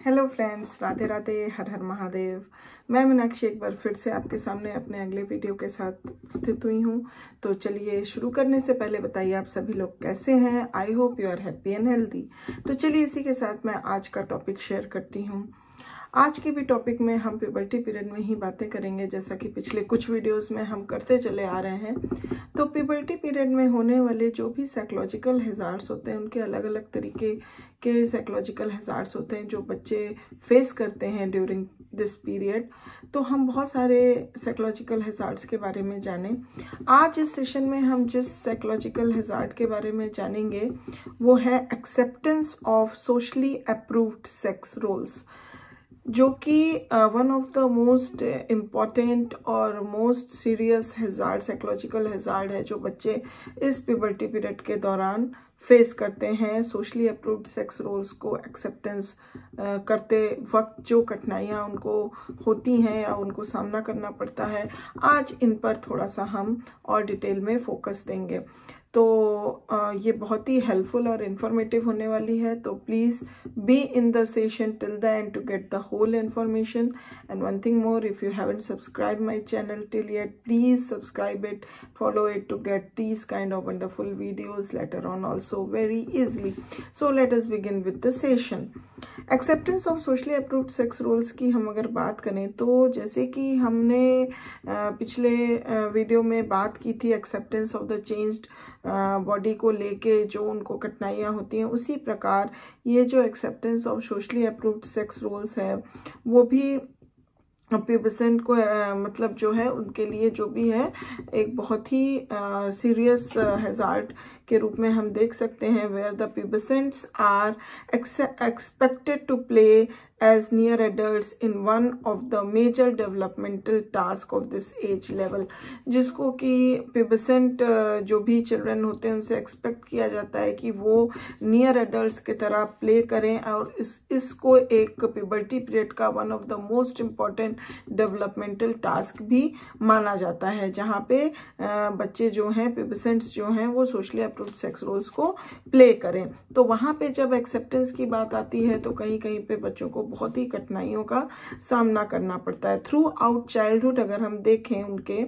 Hello friends, Radhe Radhe, हर हर महादेव। मैं मीनाक्षी एक बार फिर से आपके सामने अपने अगले वीडियो के साथ स्थित हुई हूँ। तो चलिए शुरू करने से पहले बताइए आप सभी लोग कैसे हैं। I hope you are happy and healthy. तो चलिए इसी के साथ मैं आज का टॉपिक शेयर करती हूँ। आज के भी टॉपिक में हम प्यूबर्टी पीरियड में ही बातें करेंगे, जैसा कि पिछले कुछ वीडियोस में हम करते चले आ रहे हैं। तो प्यूबर्टी पीरियड में होने वाले जो भी साइकोलॉजिकल हैजार्ड्स होते हैं, उनके अलग अलग तरीके के साइकोलॉजिकल हैजार्ड्स होते हैं जो बच्चे फेस करते हैं ड्यूरिंग दिस पीरियड। तो हम बहुत सारे साइकोलॉजिकल हैजार्ड्स के बारे में जानें। आज इस सेशन में हम जिस साइकोलॉजिकल हैजार्ड के बारे में जानेंगे वो है acceptance of socially approved sex roles, जो कि one of the most important और most serious hazard, psychological hazard है जो बच्चे इस प्यूबर्टी पीरियड के दौरान फेस करते हैं। सोशली अप्रूव्ड सेक्स रोल्स को एक्सेप्टेंस करते वक्त जो कठिनाइयाँ उनको होती हैं या उनको सामना करना पड़ता है, आज इन पर थोड़ा सा हम और डिटेल में फोकस देंगे। तो ये बहुत ही हेल्पफुल और इन्फॉर्मेटिव होने वाली है। तो please be in the session till the end to get the whole information. And one thing more, if you haven't subscribe my channel till yet, please subscribe it, follow it to get these kind of wonderful videos later on also very easily. So let us begin with the session. Acceptance of socially approved sex roles की हम अगर बात करें तो जैसे कि हमने पिछले वीडियो में बात की थी acceptance of the changed body को लेके जो उनको कठिनाइयाँ होती हैं, उसी प्रकार ये जो acceptance of socially approved sex roles है वो भी प्यूबसेंट को मतलब जो है उनके लिए जो भी है एक बहुत ही सीरियस हैजार्ड के रूप में हम देख सकते हैं, where the pubescents are expected to play as near adults in one of the major developmental task of this age level, जिसको कि प्यूबसेंट जो भी चिल्ड्रन होते हैं उनसे एक्सपेक्ट किया जाता है कि वो नियर एडल्ट्स की तरह प्ले करें, और इसको एक प्यूबर्टी पीरियड का one of the most important developmental task भी माना जाता है, जहाँ पे बच्चे जो हैं प्यूबसेंट्स जो हैं वो सोशली अप्रूव्ड सेक्स रोल्स को प्ले करें। तो वहाँ पे जब एक्सेप्टेंस की बात आती है तो कहीं कहीं पे बच्चों को बहुत ही कठिनाइयों का सामना करना पड़ता है। थ्रू आउट चाइल्डहुड अगर हम देखें उनके,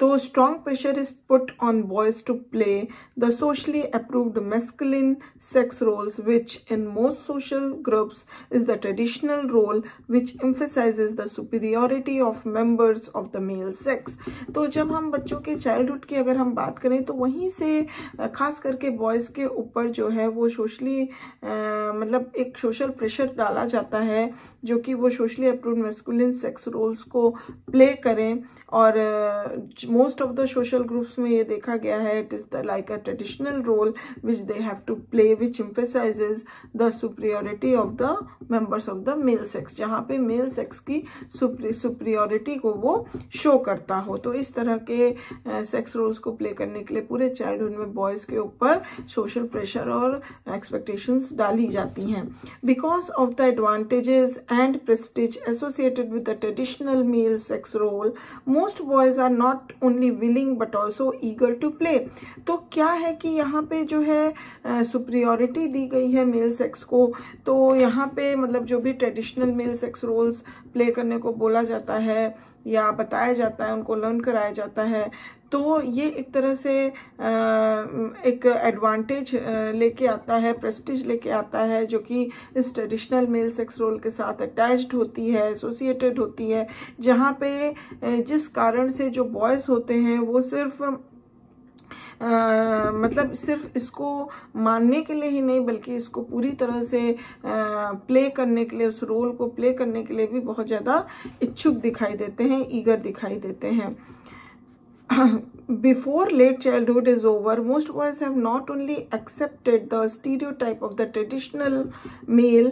तो strong pressure is put on boys to play the socially approved masculine sex roles which in most social groups is the traditional role which emphasizes the superiority of members of the male sex. तो जब हम बच्चों के childhood की अगर हम बात करें तो वहीं से खास करके बॉयज के ऊपर जो है वो सोशली मतलब एक सोशल प्रेशर डाला जाता है जो कि वो socially approved masculine sex roles को प्ले करें। और most of the social groups में ये देखा गया है it is the like a traditional role which they have to play which emphasizes the superiority of the members of the male sex, जहाँ पे मेल सेक्स की सुपीरियरिटी को वो शो करता हो। तो इस तरह के सेक्स रोल्स को प्ले करने के लिए पूरे चाइल्डहुड में बॉयज के ऊपर सोशल प्रेशर और एक्सपेक्टेशंस डाली जाती हैं। Because of the advantages and prestige associated with the traditional male sex role, most boys are not only willing but also eager to play. तो क्या है कि यहाँ पे जो है सुपीरियरिटी दी गई है मेल सेक्स को, तो यहाँ पे मतलब जो भी traditional male sex roles play करने को बोला जाता है या बताया जाता है, उनको लर्न कराया जाता है, तो ये एक तरह से एक एडवांटेज लेके आता है, प्रेस्टीज लेके आता है, जो कि इस ट्रेडिशनल मेल सेक्स रोल के साथ अटैच्ड होती है, एसोसिएटेड होती है, जहाँ पे जिस कारण से जो बॉयज़ होते हैं वो सिर्फ मतलब सिर्फ इसको मानने के लिए ही नहीं बल्कि इसको पूरी तरह से प्ले करने के लिए, उस रोल को प्ले करने के लिए भी बहुत ज़्यादा इच्छुक दिखाई देते हैं, ईगर दिखाई देते हैं। Before late childhood is over, most boys have not only accepted the stereotype of the traditional male,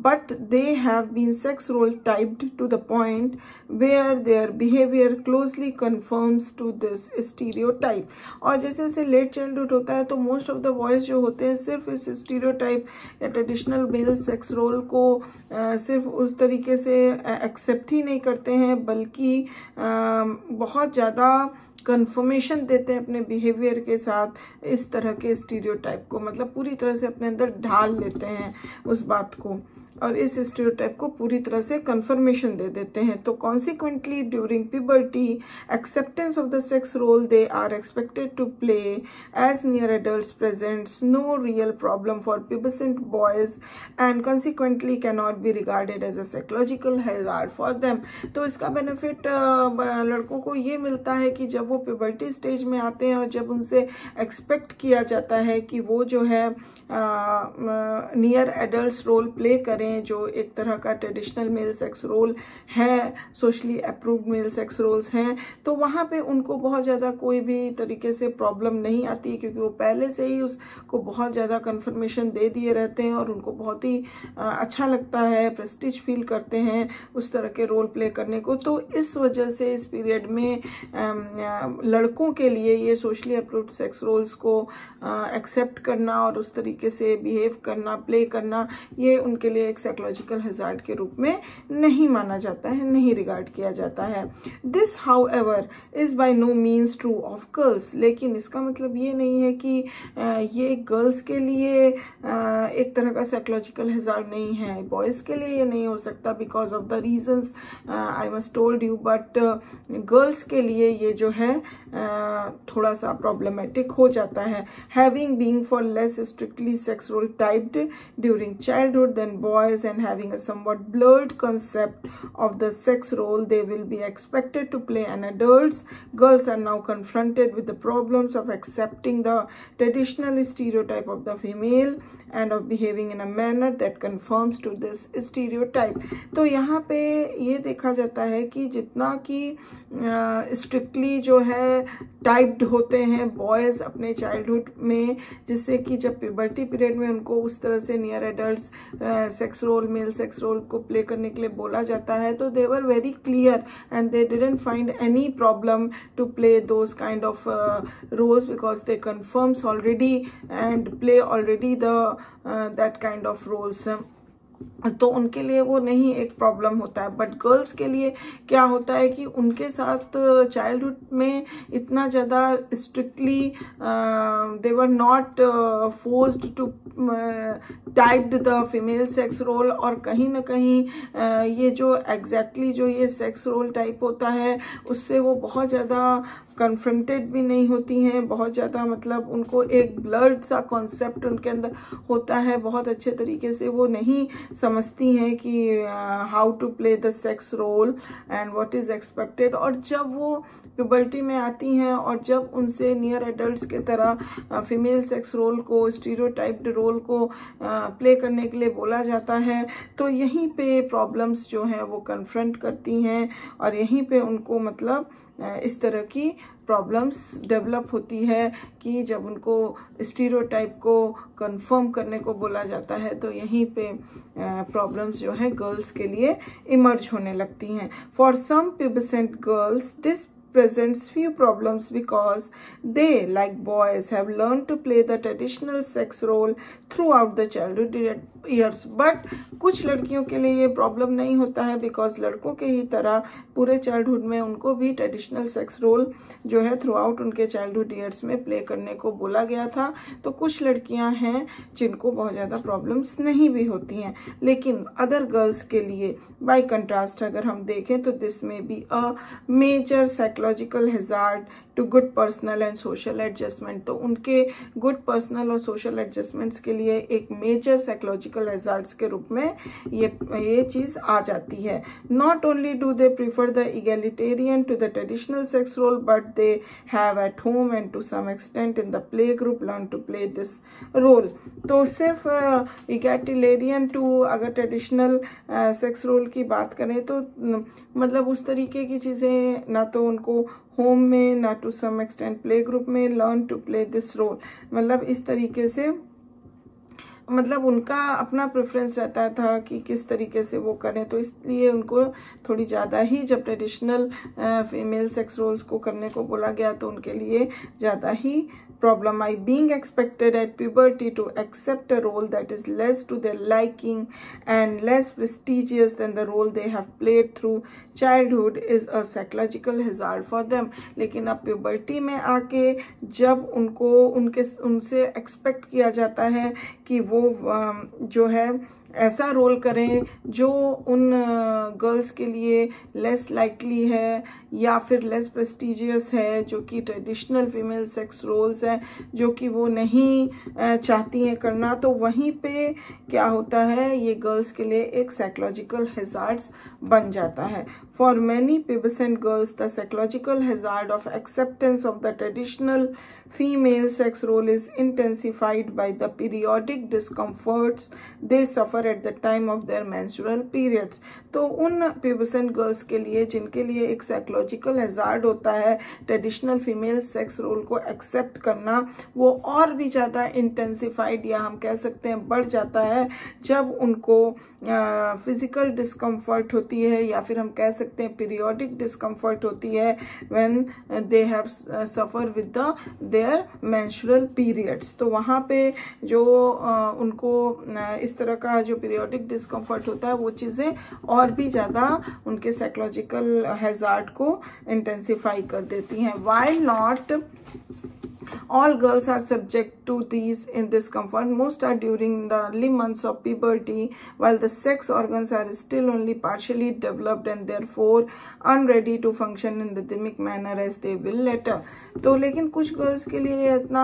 but they have been sex role typed to the point where their behavior closely conforms to this stereotype. और जैसे जैसे late childhood होता है तो most of the boys जो होते हैं सिर्फ इस stereotype या traditional male sex role को सिर्फ उस तरीके से accept ही नहीं करते हैं, बल्कि बहुत ज़्यादा कंफर्मेशन देते हैं अपने बिहेवियर के साथ इस तरह के स्टीरियोटाइप को, मतलब पूरी तरह से अपने अंदर ढाल लेते हैं उस बात को। और इस स्टीरियोटाइप को पूरी तरह से कंफर्मेशन दे देते हैं। तो consequently during puberty acceptance of the sex role they are expected to play as near adults presents no real problem for pubescent boys and consequently can not be regarded as a psychological hazard for them. तो इसका benefit लड़कों को ये मिलता है कि जब वो प्यूबर्टी स्टेज में आते हैं और जब उनसे एक्सपेक्ट किया जाता है कि वो जो है नियर एडल्ट्स रोल प्ले करें, जो एक तरह का ट्रेडिशनल मेल सेक्स रोल है, socially approved male sex roles हैं, तो वहाँ पे उनको बहुत ज़्यादा कोई भी तरीके से प्रॉब्लम नहीं आती, क्योंकि वो पहले से ही उसको बहुत ज़्यादा कंफर्मेशन दे दिए रहते हैं और उनको बहुत ही अच्छा लगता है, प्रेस्टीज फील करते हैं उस तरह के रोल प्ले करने को। तो इस वजह से इस पीरियड में लड़कों के लिए ये सोशली अप्रूव्ड सेक्स रोल्स को एक्सेप्ट करना और उस तरीके से बिहेव करना, प्ले करना, ये उनके लिए एक साइकोलॉजिकल हैजार्ड के रूप में नहीं माना जाता है, नहीं रिगार्ड किया जाता है। This however is by no means true of girls. लेकिन इसका मतलब ये नहीं है कि ये गर्ल्स के लिए एक तरह का साइकोलॉजिकल हैजार्ड नहीं है, बॉयज के लिए ये नहीं हो सकता because of the reasons I must told you. But girls के लिए ये जो है थोड़ा सा प्रॉब्लमेटिक हो जाता है। Having being for less strictly sex role typed during childhood then boys and having a somewhat blurred concept of the sex role they will be expected to play an adults, girls are now confronted with the problems of accepting the traditional stereotype of the female and of behaving in a manner that conforms to this stereotype। तो यहाँ पे ये देखा जाता है कि जितना कि स्ट्रिक्टली जो है टाइप्ड होते हैं बॉयज़ अपने चाइल्डहुड में, जिससे कि जब प्यूबर्टी पीरियड में उनको उस तरह से near adults sex role, male sex role को प्ले करने के लिए बोला जाता है, तो they were very clear and they didn't find any problem to play those kind of roles because they confirms already and play already the that kind of roles. तो उनके लिए वो नहीं एक प्रॉब्लम होता है। बट गर्ल्स के लिए क्या होता है कि उनके साथ चाइल्डहुड में इतना ज़्यादा strictly they were not forced to typed the female sex role, और कहीं ना कहीं ये जो एग्जैक्टली जो ये सेक्स रोल टाइप होता है उससे वो बहुत ज़्यादा कन्फ्रंटेड भी नहीं होती हैं, बहुत ज़्यादा मतलब उनको एक ब्लर्ड सा कॉन्सेप्ट उनके अंदर होता है, बहुत अच्छे तरीके से वो नहीं समझती हैं कि how to play the sex role and what is expected. और जब वो प्यूबर्टी में आती हैं और जब उनसे नियर एडल्ट्स के तरह फीमेल सेक्स रोल को, स्टीरियोटाइप्ड रोल को प्ले करने के लिए बोला जाता है, तो यहीं पे प्रॉब्लम्स जो हैं वो कन्फ्रंट करती हैं और यहीं पे उनको मतलब इस तरह की प्रॉब्लम्स डेवलप होती है कि जब उनको स्टीरियोटाइप को कंफर्म करने को बोला जाता है तो यहीं पे प्रॉब्लम्स जो है गर्ल्स के लिए इमर्ज होने लगती हैं। For some pubescent girls this presents few problems because they, like boys, have learned to play the traditional sex role throughout the childhood years। But कुछ लड़कियों के लिए ये प्रॉब्लम नहीं होता है बिकॉज लड़कों के ही तरह पूरे चाइल्डहुड में उनको भी ट्रेडिशनल सेक्स रोल जो है थ्रू आउट उनके चाइल्डहुड ईयर्स में प्ले करने को बोला गया था। तो कुछ लड़कियां हैं जिनको बहुत ज़्यादा प्रॉब्लम्स नहीं भी होती हैं, लेकिन अदर गर्ल्स के लिए बाय कंट्रास्ट अगर हम देखें तो this may be a major psychological hazard to good personal and social adjustment. तो उनके गुड पर्सनल और सोशल एडजस्टमेंट्स के लिए एक मेजर साइकोलॉजिकल हैजार्ड्स के रूप में ये चीज़ आ जाती है। Not only do they prefer the egalitarian to the traditional sex role but they have at home and to some extent in the play group learn to play this role. तो सिर्फ egalitarian to अगर traditional sex role की बात करें तो मतलब उस तरीके की चीज़ें ना तो उनको होम में ना to some extent play group में learn to play this role, मतलब इस तरीके से मतलब उनका अपना प्रेफरेंस रहता था कि किस तरीके से वो करें, तो इसलिए उनको थोड़ी ज़्यादा ही जब ट्रेडिशनल फीमेल सेक्स रोल्स को करने को बोला गया तो उनके लिए ज़्यादा ही problem by being expected at puberty to accept a role that is less to their liking and less prestigious than the role they have played through childhood is a psychological hazard for them। लेकिन अब puberty में आके जब उनसे expect किया जाता है कि वो जो है ऐसा रोल करें जो उन गर्ल्स के लिए लेस लाइकली है या फिर लेस प्रेस्टिजियस है, जो कि ट्रेडिशनल फीमेल सेक्स रोल्स हैं जो कि वो नहीं चाहती हैं करना, तो वहीं पे क्या होता है, ये गर्ल्स के लिए एक साइकोलॉजिकल हैजार्ड्स बन जाता है। For many pubescent girls the psychological hazard of acceptance of the traditional female sex role is intensified by the periodic discomforts they suffer at the time of their menstrual periods। तो उन pubescent girls के लिए जिनके लिए एक psychological hazard होता है traditional female sex role को एक्सेप्ट करना, वो और भी ज़्यादा इंटेंसिफाइड या हम कह सकते हैं बढ़ जाता है जब उनको फिजिकल डिस्कम्फर्ट होती है या फिर हम कह सकते हैं पीरियोडिक डिस्कम्फर्ट होती है when they have suffer with the their menstrual periods. तो वहाँ पे जो उनको इस तरह का जो पीरियोडिक डिस्कम्फर्ट होता है वो चीज़ें और भी ज़्यादा उनके साइकोलॉजिकल हैजार्ड को इंटेंसिफाई कर देती हैं। While not all girls are subject to these in discomfort, most are during the early months of puberty while the sex organs are still only partially developed and therefore unready to function in rhythmic manner as they will later। तो लेकिन कुछ girls के लिए इतना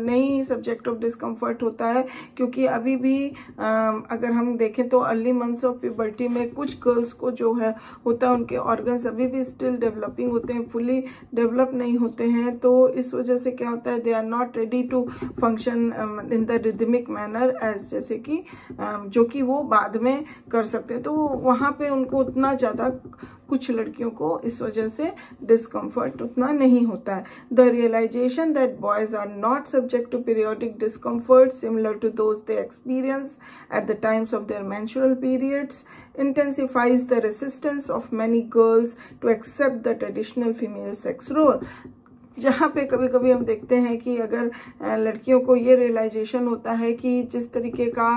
नहीं subject of discomfort होता है, क्योंकि अभी भी अगर हम देखें तो अर्ली मंथ्स ऑफ प्यूबर्टी में कुछ गर्ल्स को जो है होता है उनके ऑर्गन्स अभी भी स्टिल डेवलपिंग होते हैं, फुली डेवलप नहीं होते हैं। तो इस वजह से क्या होता है, they are not ready to function in the rhythmic manner as, जैसे कि जो कि वो बाद में कर सकते हैं। तो वहाँ पे उनको उतना ज़्यादा कुछ लड़कियों को इस वजह से डिस्कम्फर्ट उतना नहीं होता है। The realization that boys are not subject to periodic discomfort similar to those they experience at the times of their menstrual periods intensifies the resistance of many girls to accept the traditional female sex role। जहाँ पे कभी कभी हम देखते हैं कि अगर लड़कियों को ये रियलाइजेशन होता है कि जिस तरीके का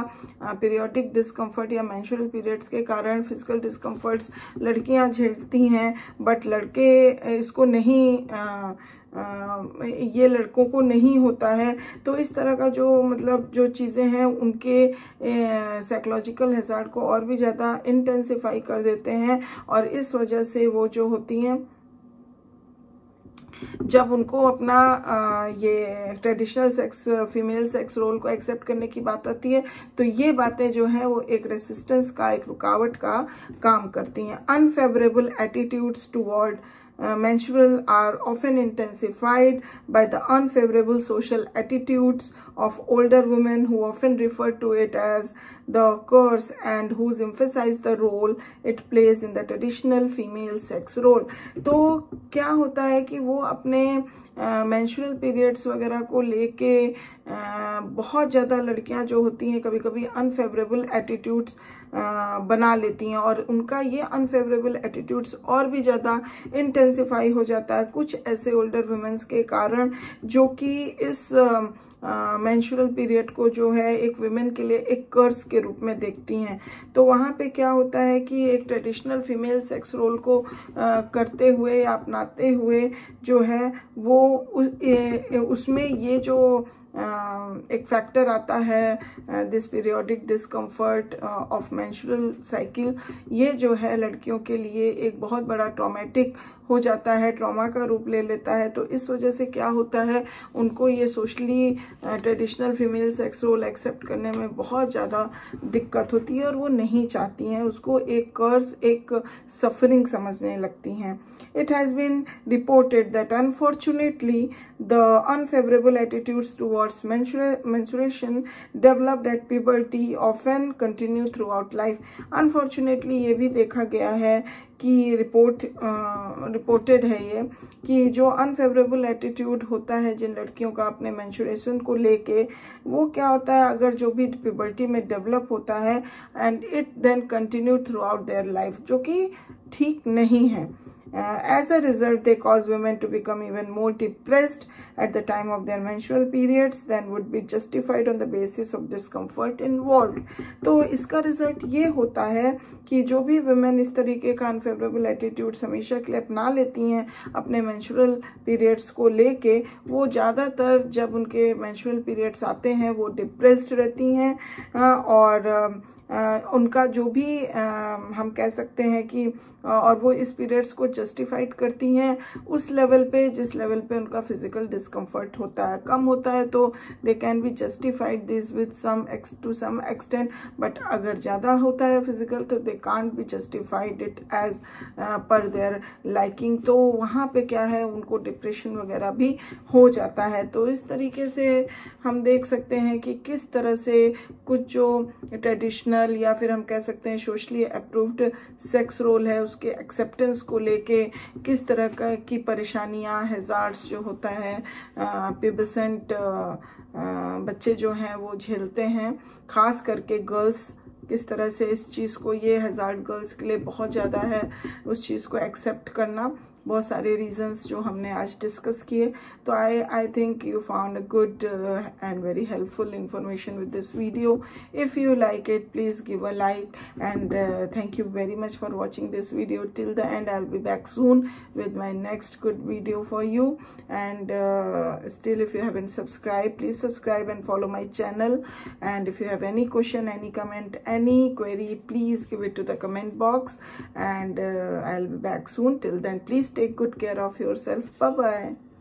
पीरियोडिक डिस्कम्फर्ट या मेंस्ट्रुअल पीरियड्स के कारण फिजिकल डिस्कम्फर्ट्स लड़कियां झेलती हैं, बट लड़के इसको नहीं ये लड़कों को नहीं होता है, तो इस तरह का जो मतलब जो चीज़ें हैं उनके साइकोलॉजिकल हैजार्ड को और भी ज़्यादा इंटेंसिफाई कर देते हैं। और इस वजह से वो जो होती हैं जब उनको अपना ये traditional sex female sex role को एक्सेप्ट करने की बात आती है, तो ये बातें जो है वो एक रेसिस्टेंस का, एक रुकावट का काम करती हैं। Unfavourable attitudes toward menstrual are often intensified by the unfavorable social attitudes of older women who often refer to it as the curse and whose emphasize the role it plays in the traditional female sex role। तो क्या होता है कि वो अपने menstrual periods वगैरह को लेके बहुत ज़्यादा लड़कियां जो होती हैं कभी कभी अनफेवरेबल एटीट्यूड्स बना लेती हैं, और उनका ये अनफेवरेबल एटीट्यूड्स और भी ज़्यादा इंटेंसिफाई हो जाता है कुछ ऐसे ओल्डर वुमेन्स के कारण जो कि इस मेंस्ट्रुअल पीरियड को जो है एक विमेन के लिए एक कर्स के रूप में देखती हैं। तो वहाँ पे क्या होता है कि एक ट्रेडिशनल फीमेल सेक्स रोल को करते हुए या अपनाते हुए जो है वो उसमें ये जो एक फैक्टर आता है this periodic discomfort of menstrual cycle, ये जो है लड़कियों के लिए एक बहुत बड़ा ट्रॉमेटिक हो जाता है, ट्रॉमा का रूप ले लेता है। तो इस वजह से क्या होता है, उनको ये socially traditional female sex role accept करने में बहुत ज़्यादा दिक्कत होती है और वो नहीं चाहती हैं, उसको एक कर्स, एक सफरिंग समझने लगती हैं। It has been reported that unfortunately the unfavorable attitudes towards menstruation developed at puberty often continue throughout life। Unfortunately ये भी देखा गया है कि रिपोर्टेड है ये कि जो अनफेवरेबल एटीट्यूड होता है जिन लड़कियों का अपने मेंस्ट्रुएशन को लेके, वो क्या होता है अगर जो भी प्यूबर्टी में डेवलप होता है and it then continue throughout their life, जो कि ठीक नहीं है। As a result, they cause women to become even more depressed at the time of their menstrual periods than would be justified on the basis of discomfort involved। तो इसका result ये होता है कि जो भी women इस तरीके का अनफेवरेबल एटीट्यूड हमेशा के लिए अपना लेती हैं अपने menstrual periods को लेके, वो ज़्यादातर जब उनके menstrual periods आते हैं वो डिप्रेस्ड रहती हैं और उनका जो भी हम कह सकते हैं कि और वो इस पीरियड्स को जस्टिफाइड करती हैं उस लेवल पे जिस लेवल पे उनका फिजिकल डिस्कम्फर्ट होता है। कम होता है तो they can be justified this with to some extent, but अगर ज़्यादा होता है फिजिकल तो they can't be justified it as per their liking. तो वहाँ पे क्या है, उनको डिप्रेशन वगैरह भी हो जाता है। तो इस तरीके से हम देख सकते हैं कि किस तरह से कुछ जो ट्रेडिशनल या फिर हम कह सकते हैं सोशली अप्रूव्ड सेक्स रोल है उसके एक्सेप्टेंस को लेके किस तरह की परेशानियां, हैजार्ड्स जो होता है प्यूबसेंट बच्चे जो हैं वो झेलते हैं, खास करके गर्ल्स किस तरह से इस चीज़ को, ये हैजार्ड गर्ल्स के लिए बहुत ज़्यादा है उस चीज़ को एक्सेप्ट करना। बहुत सारे रीजंस जो हमने आज डिस्कस किए। तो I think you found a good and very helpful information with this video. If you like it please give a like and thank you very much for watching this video till the end. I'll be back soon with my next good video for you, and still if you haven't subscribed, please subscribe and follow my channel. And if you have any question, any comment, any query, please give it to the comment box, and I'll be back soon. Till then, please take good care of yourself. Bye bye.